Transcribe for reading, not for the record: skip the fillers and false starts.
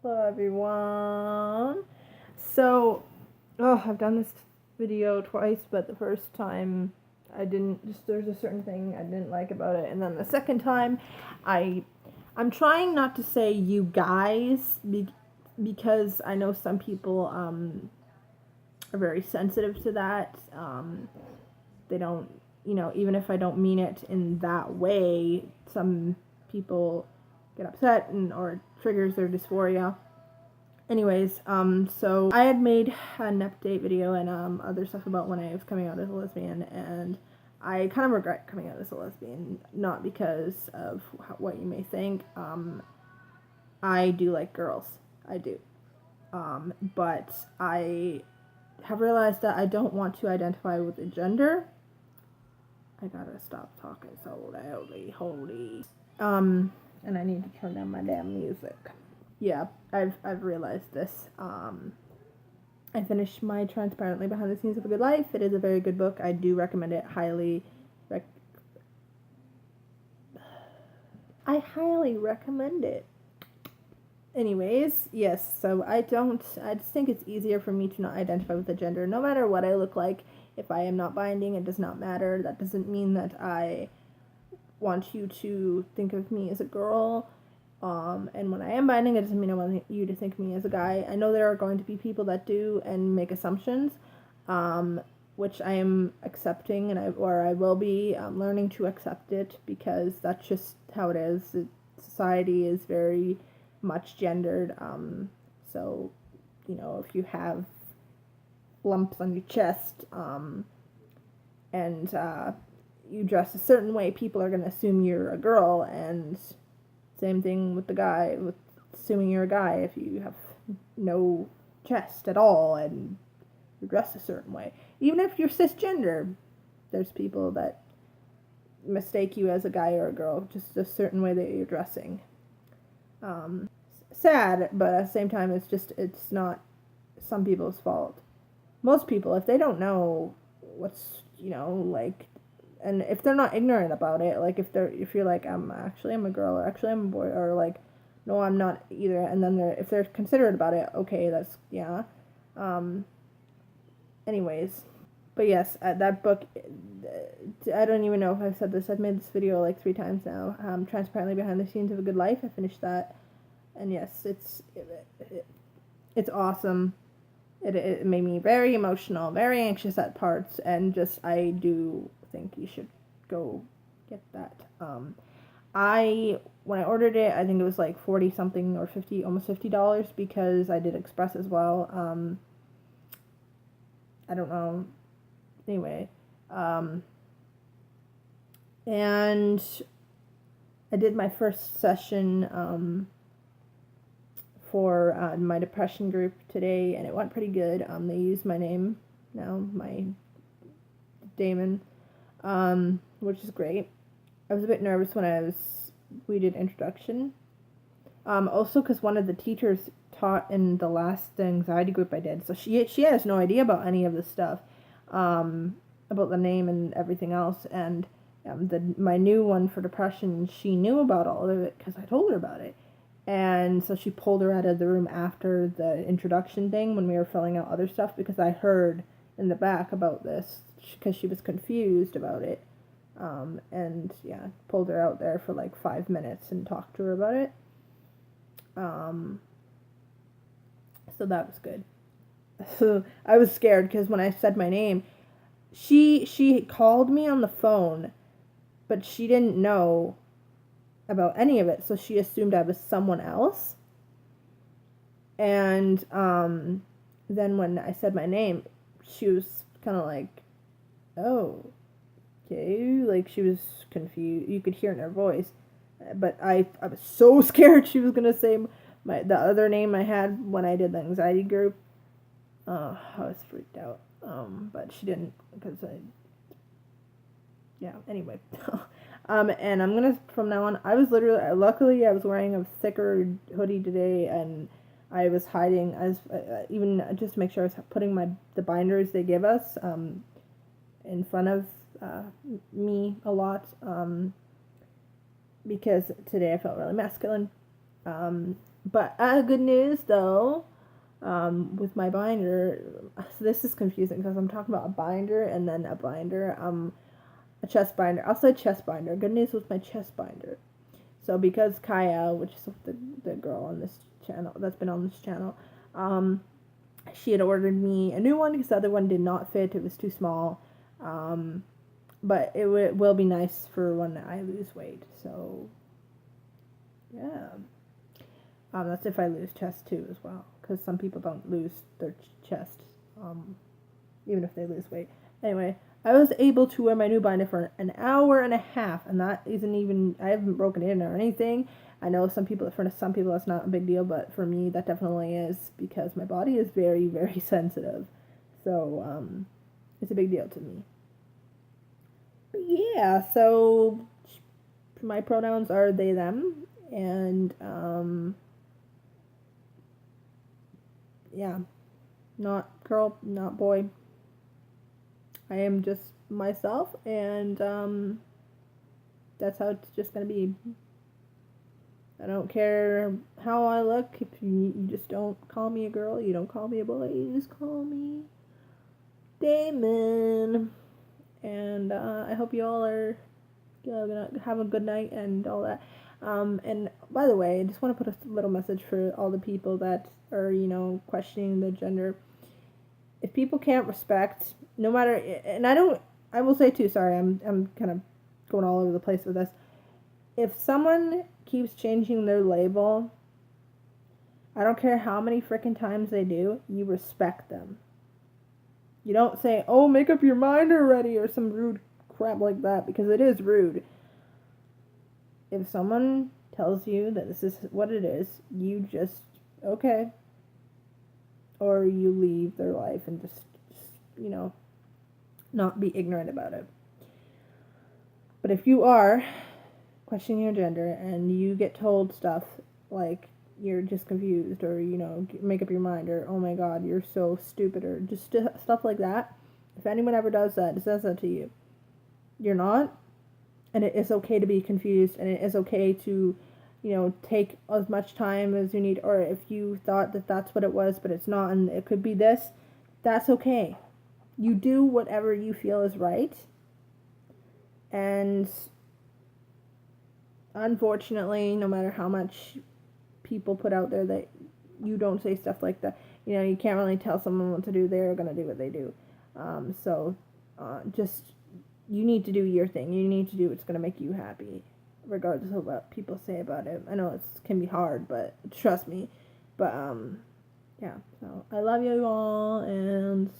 Hello everyone. So, I've done this video twice, but the first time I didn't, just there's a certain thing I didn't like about it, and then the second time I'm trying not to say you guys because I know some people are very sensitive to that. They don't, even if I don't mean it in that way, some people get upset or triggers their dysphoria. Anyways, so I had made an update video and other stuff about when I was coming out as a lesbian, and I kind of regret coming out as a lesbian, not because of what you may think. I do like girls, I do, but I have realized that I don't want to identify with a gender. I gotta stop talking so loudly, holy. And I need to turn down my damn music. Yeah, I've realized this. I finished my Transparently Behind the Scenes of a Good Life. It is a very good book. I do recommend it highly. I highly recommend it. Anyways, yes, so I just think it's easier for me to not identify with a gender, no matter what I look like. If I am not binding, it does not matter. That doesn't mean that I want you to think of me as a girl. And when I am binding, it doesn't mean I want you to think of me as a guy. I know there are going to be people that do and make assumptions, which I am accepting, and I will be learning to accept it, because that's just how it is. Society is very much gendered. So, if you have lumps on your chest, and you dress a certain way, people are going to assume you're a girl, and same thing with the guy, with assuming you're a guy if you have no chest at all and you dress a certain way. Even if you're cisgender, there's people that mistake you as a guy or a girl, just a certain way that you're dressing. Sad, but at the same time, it's not some people's fault. Most people, if they don't know what's, like, and if they're not ignorant about it, like if you're like, I'm a girl, or actually I'm a boy, or like, no, I'm not either, and then if they're considerate about it, okay, that's, yeah. Anyways, but yes, that book, I don't even know if I've said this, I've made this video like 3 times now. Transparently Behind the Scenes of a Good Life, I finished that, and yes, it's awesome. It made me very emotional, very anxious at parts, and I do think you should go get that. When I ordered it, I think it was like 40 something or 50, almost $50, because I did express as well. I don't know. Anyway, and I did my first session for my depression group today, and it went pretty good. They used my name now, my Damon, which is great. I was a bit nervous when we did introduction. Also, because one of the teachers taught in the last anxiety group I did, so she has no idea about any of this stuff, about the name and everything else. And my new one for depression, she knew about all of it because I told her about it. And so she pulled her out of the room after the introduction thing when we were filling out other stuff, because I heard in the back about this, because she was confused about it. And yeah, pulled her out there for like 5 minutes and talked to her about it. So that was good. So I was scared because when I said my name, she called me on the phone, but she didn't know about any of it, so she assumed I was someone else. And then when I said my name, she was kind of like, oh, okay, like she was confused. You could hear in her voice, but I was so scared she was gonna say the other name I had when I did the anxiety group. I was freaked out. But she didn't, because anyway. And I'm gonna, from now on, luckily I was wearing a thicker hoodie today, and I was hiding, even just to make sure I was putting the binders they give us, in front of, me a lot, because today I felt really masculine, But good news though, with my binder, so this is confusing because I'm talking about a binder and then a binder, a chest binder. I'll say chest binder. Good news with my chest binder. So because Kaya, which is the girl on this channel that's been on this channel, she had ordered me a new one because the other one did not fit. It was too small. But it will be nice for when I lose weight. So yeah. That's if I lose chest too as well, because some people don't lose their chest, even if they lose weight. Anyway, I was able to wear my new binder for an hour and a half, and that isn't even, I haven't broken it in or anything. I know for some people that's not a big deal, but for me that definitely is, because my body is very, very sensitive. So, it's a big deal to me. But yeah, so my pronouns are they, them, and, yeah, not girl, not boy. I am just myself, and that's how it's just gonna be. I don't care how I look. If you just don't call me a girl, you don't call me a boy, you just call me Damon. And I hope you all are gonna have a good night and all that. And by the way, I just want to put a little message for all the people that are, questioning the gender. If people can't respect, no matter, and I will say too, sorry, I'm kind of going all over the place with this. If someone keeps changing their label, I don't care how many freaking times they do, you respect them. You don't say, oh, make up your mind already, or some rude crap like that, because it is rude. If someone tells you that this is what it is, you just, okay. Or you leave their life and just not be ignorant about it. But if you are questioning your gender and you get told stuff like you're just confused, or make up your mind, or oh my god, you're so stupid, or just stuff like that, if anyone ever says that to you, you're not, and it is okay to be confused, and it is okay to take as much time as you need, or if you thought that that's what it was but it's not and it could be this, that's okay. You do whatever you feel is right. And unfortunately, no matter how much people put out there that you don't say stuff like that, you can't really tell someone what to do. They're going to do what they do. So just, you need to do your thing. You need to do what's going to make you happy, regardless of what people say about it. I know it can be hard, but trust me. But yeah, so I love you all, and